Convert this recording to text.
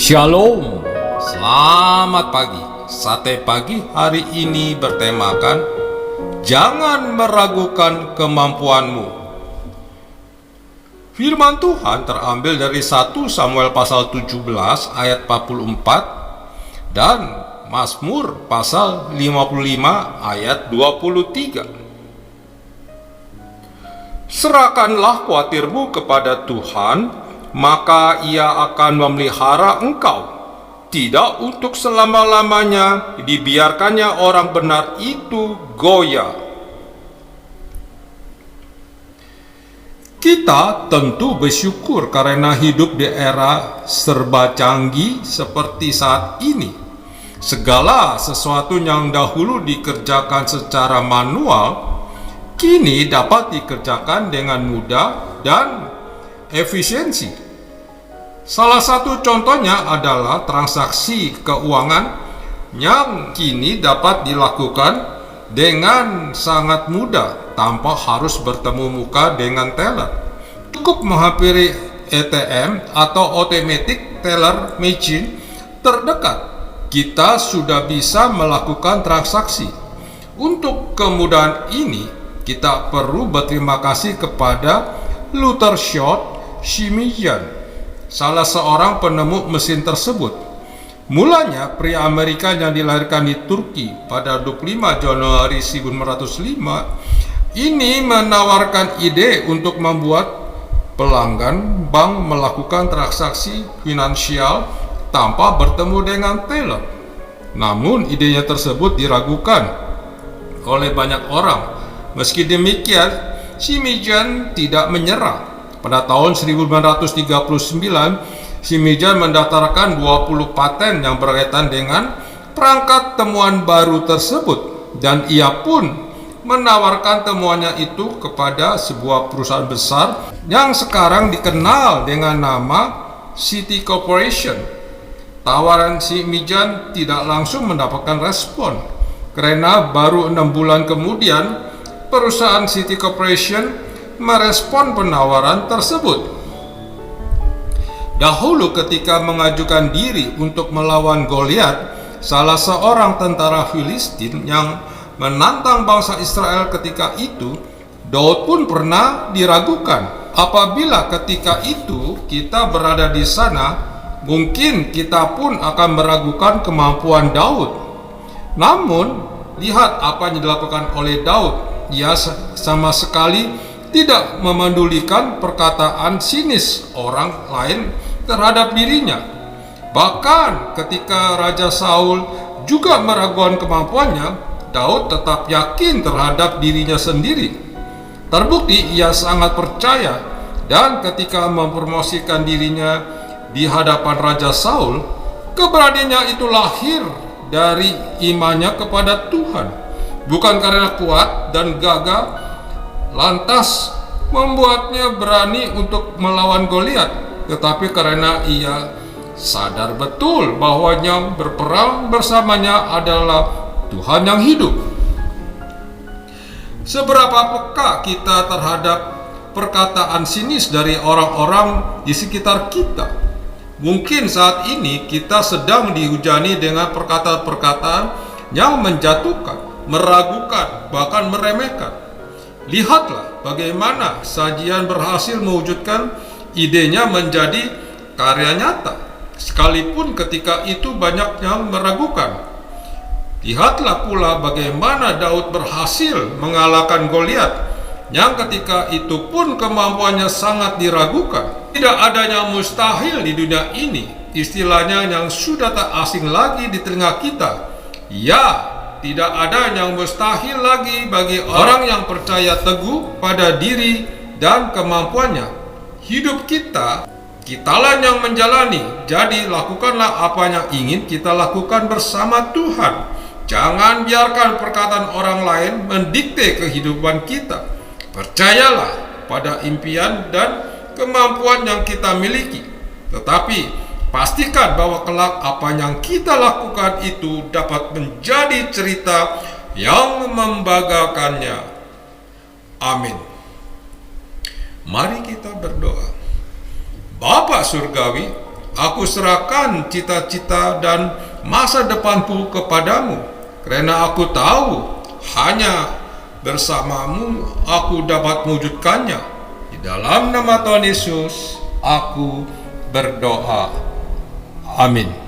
Shalom, selamat pagi. Sate pagi hari ini bertemakan jangan meragukan kemampuanmu. Firman Tuhan terambil dari 1 Samuel pasal 17 ayat 44 dan Mazmur pasal 55 ayat 23. Serahkanlah khawatirmu kepada Tuhan, maka Ia akan memelihara engkau. Tidak untuk selama-lamanya dibiarkannya orang benar itu goyah. Kita tentu bersyukur karena hidup di era serba canggih seperti saat ini. Segala sesuatu yang dahulu dikerjakan secara manual, kini dapat dikerjakan dengan mudah dan efisiensi. Salah satu contohnya adalah transaksi keuangan yang kini dapat dilakukan dengan sangat mudah tanpa harus bertemu muka dengan teller. Cukup menghampiri ATM atau automatic teller machine terdekat, kita sudah bisa melakukan transaksi. Untuk kemudahan ini, kita perlu berterima kasih kepada Luther Short Shimijan, salah seorang penemu mesin tersebut. Mulanya pria Amerika yang dilahirkan di Turki pada 25 Januari 1905 ini menawarkan ide untuk membuat pelanggan bank melakukan transaksi finansial tanpa bertemu dengan teller. Namun idenya tersebut diragukan oleh banyak orang. Meski demikian, Shimijan tidak menyerah. Pada tahun 1939, Shimijan mendaftarkan 20 paten yang berkaitan dengan perangkat temuan baru tersebut, dan ia pun menawarkan temuannya itu kepada sebuah perusahaan besar yang sekarang dikenal dengan nama City Corporation. Tawaran Shimijan tidak langsung mendapatkan respon, karena baru 6 bulan kemudian perusahaan City Corporation merespon penawaran tersebut. Dahulu ketika mengajukan diri untuk melawan Goliat, salah seorang tentara Filistin yang menantang bangsa Israel ketika itu, Daud pun pernah diragukan. Apabila ketika itu kita berada di sana, mungkin kita pun akan meragukan kemampuan Daud. Namun, lihat apa yang dilakukan oleh Daud. Ia sama sekali tidak memandulikan perkataan sinis orang lain terhadap dirinya. Bahkan ketika Raja Saul juga meragukan kemampuannya, Daud tetap yakin terhadap dirinya sendiri. Terbukti ia sangat percaya, dan ketika mempromosikan dirinya di hadapan Raja Saul, keberaniannya itu lahir dari imannya kepada Tuhan, bukan karena kuat dan gagah lantas membuatnya berani untuk melawan Goliat, tetapi karena ia sadar betul bahwa yang berperang bersamanya adalah Tuhan yang hidup. Seberapa peka kita terhadap perkataan sinis dari orang-orang di sekitar kita? Mungkin saat ini kita sedang dihujani dengan perkataan-perkataan yang menjatuhkan, meragukan, bahkan meremehkan. Lihatlah bagaimana sajian berhasil mewujudkan idenya menjadi karya nyata, sekalipun ketika itu banyak yang meragukan. Lihatlah pula bagaimana Daud berhasil mengalahkan Goliat, yang ketika itu pun kemampuannya sangat diragukan. Tidak ada yang mustahil di dunia ini, istilahnya yang sudah tak asing lagi di telinga kita. Ya, tidak ada yang mustahil lagi bagi orang yang percaya teguh pada diri dan kemampuannya. Hidup kitalah yang menjalani. Jadi lakukanlah apa yang ingin kita lakukan bersama Tuhan. Jangan biarkan perkataan orang lain mendikte kehidupan kita. Percayalah pada impian dan kemampuan yang kita miliki, tetapi pastikan bahwa kelak apa yang kita lakukan itu dapat menjadi cerita yang membanggakannya. Amin. Mari kita berdoa. Bapa Surgawi, aku serahkan cita-cita dan masa depanku kepadamu, karena aku tahu hanya bersamamu aku dapat mewujudkannya. Di dalam nama Tuhan Yesus, aku berdoa. Amin.